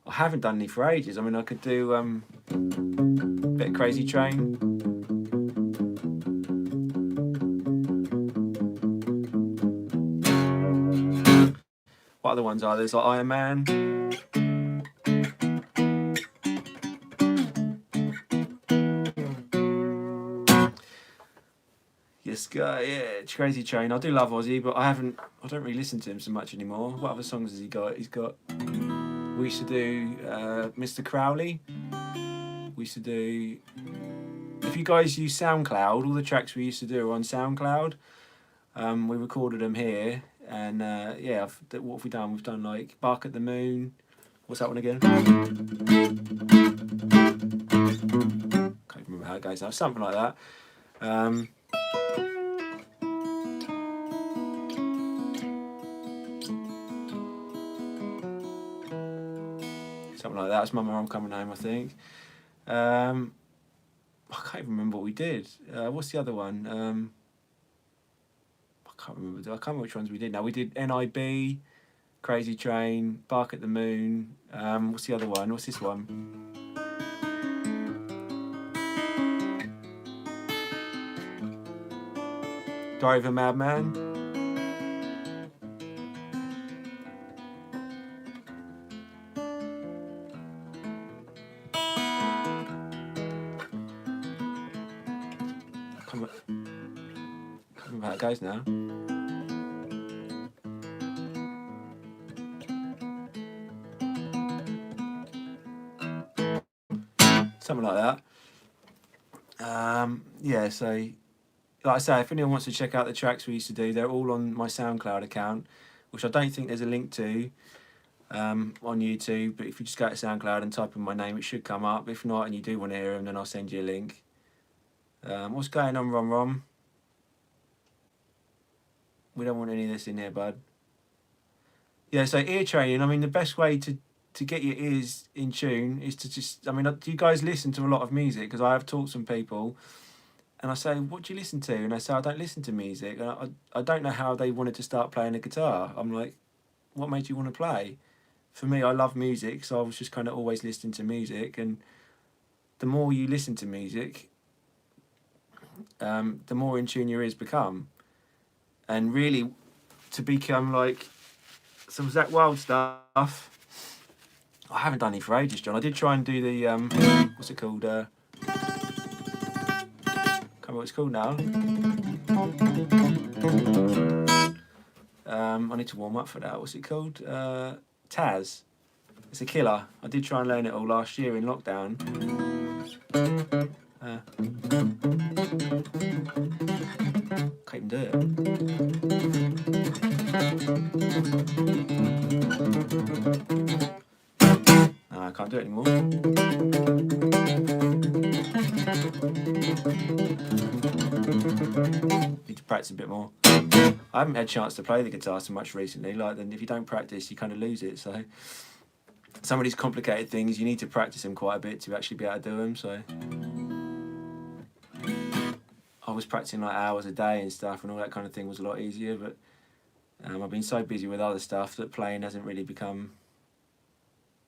I haven't done any for ages. I mean, I could do a bit of Crazy Train. What other ones are there? There's like Iron Man. Yes, guy, yeah, Crazy Train. I do love Ozzy, but I don't really listen to him so much anymore. What other songs has he got? We used to do Mr. Crowley. We used to do... If you guys use SoundCloud, all the tracks we used to do are on SoundCloud. We recorded them here, and what have we done? We've done like Bark at the Moon. What's that one again? Can't remember how it goes now. Something like that. Something like that. It's Mama, I'm Coming Home, I think. I can't even remember what we did. What's the other one? I can't remember which ones we did now. We did NIB, Crazy Train, Bark at the Moon. What's the other one? What's this one? Diary of a Madman. Can't remember how it goes now. Something like that. So like I say, if anyone wants to check out the tracks we used to do, they're all on my SoundCloud account, which I don't think there's a link to on YouTube. But if you just go to SoundCloud and type in my name, it should come up. If not, and you do want to hear them, then I'll send you a link. What's going on, Rom? We don't want any of this in here, bud. Yeah, so ear training. I mean, the best way to get your ears in tune is to just... I mean, do you guys listen to a lot of music? Because I have taught some people, and I say, what do you listen to? And they say, I don't listen to music. And I don't know how they wanted to start playing a guitar. I'm like, what made you want to play? For me, I love music, so I was just kind of always listening to music. And the more you listen to music, the more in tune your ears become. And really, to become like some Zakk Wylde stuff, I haven't done it for ages, John. I did try and do the what's it called? Can't remember what it's called now. I need to warm up for that. What's it called? Taz. It's a killer. I did try and learn it all last year in lockdown. Can't even do it. No, I can't do it anymore. Need to practice a bit more. I haven't had a chance to play the guitar so much recently. Like, then if you don't practice, you kind of lose it. So some of these complicated things, you need to practice them quite a bit to actually be able to do them. So I was practicing like hours a day and stuff, and all that kind of thing was a lot easier. But I've been so busy with other stuff that playing hasn't really become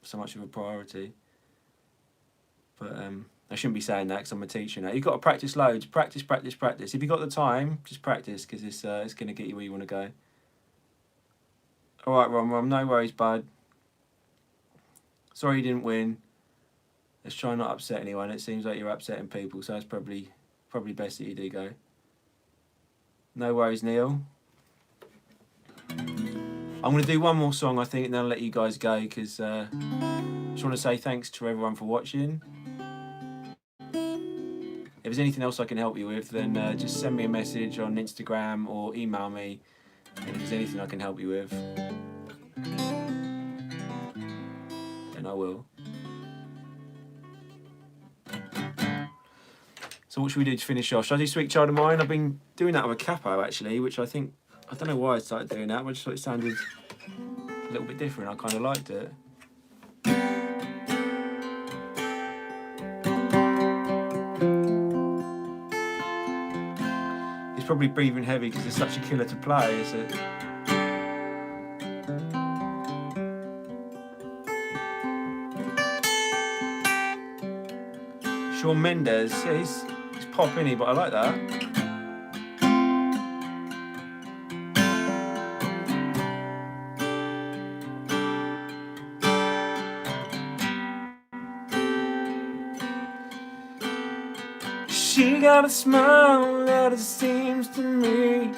so much of a priority. But I shouldn't be saying that because I'm a teacher now. You've got to practice loads. Practice, practice, practice. If you've got the time, just practice, because it's going to get you where you want to go. All right, Rom, no worries, bud. Sorry you didn't win. Let's try not upset anyone. It seems like you're upsetting people, so it's probably best that you do go. No worries, Neil. I'm going to do one more song, I think, and then I'll let you guys go, because I just want to say thanks to everyone for watching. If there's anything else I can help you with, then just send me a message on Instagram or email me, and if there's anything I can help you with, then I will. So what should we do to finish off? Should I do Sweet Child of Mine? I've been doing that with a capo, actually, which I don't know why I started doing that, but I just thought it sounded a little bit different. I kind of liked it. He's probably breathing heavy because it's such a killer to play, is it? Shawn Mendes, yeah, he's pop, isn't he? But I like that. She got a smile that it seems to me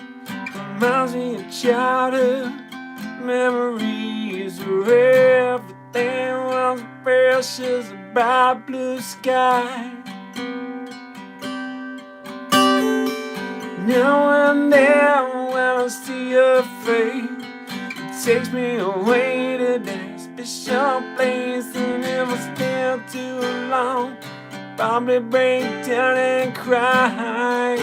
reminds me of childhood memories where everything was precious about blue sky. Now and then when I see her face, it takes me away to that special place, and if I stay too long, probably break down and cry.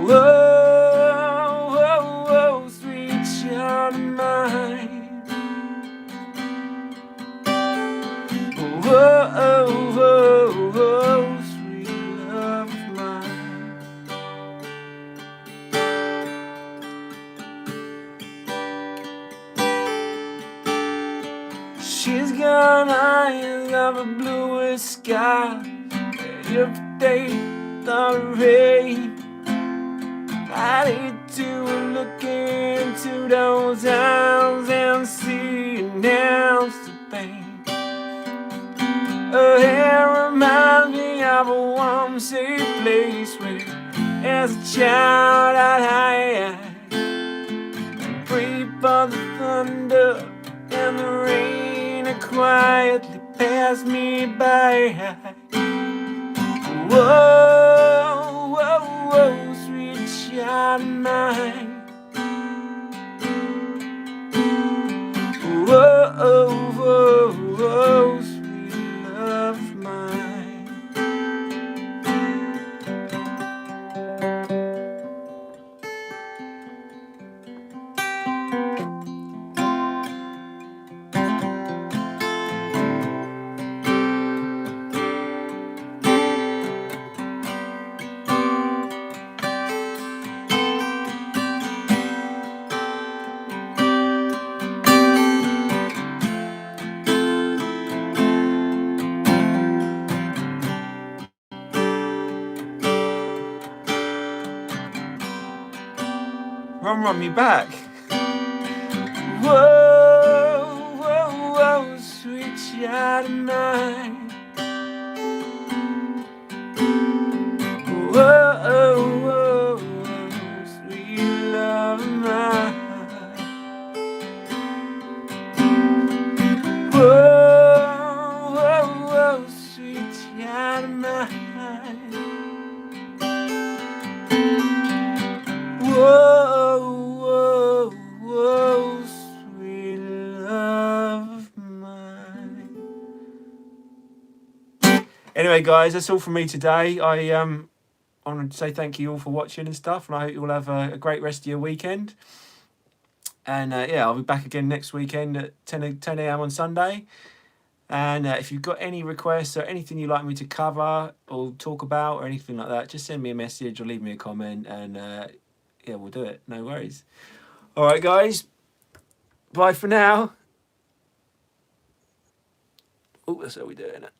Whoa, whoa, whoa, sweet child of mine. Whoa, whoa, whoa, sweet love of mine. She's got eyes of a bluest sky. If they thought of rain, I'd hate to look into those eyes and see an ounce of pain. Her hair reminds me of a warm, safe place where, as a child, I'd hide, pray for the thunder and the rain to quietly pass me by. Whoa, whoa, whoa, sweet child of mine. Whoa, whoa, whoa, sweet love of mine. Run me back. Whoa, whoa, whoa, sweet child of mine. Whoa, whoa, whoa, sweet love of mine. Whoa, whoa, whoa, sweet child of mine. Whoa, whoa, whoa, sweet love of mine. Anyway, guys, that's all from me today. I want to say thank you all for watching and stuff, and I hope you all have a great rest of your weekend. And yeah, I'll be back again next weekend at 10 a.m. on Sunday. And if you've got any requests or anything you'd like me to cover or talk about or anything like that, just send me a message or leave me a comment, and yeah, we'll do it. No worries. All right, guys. Bye for now. Oh, that's how we doing it.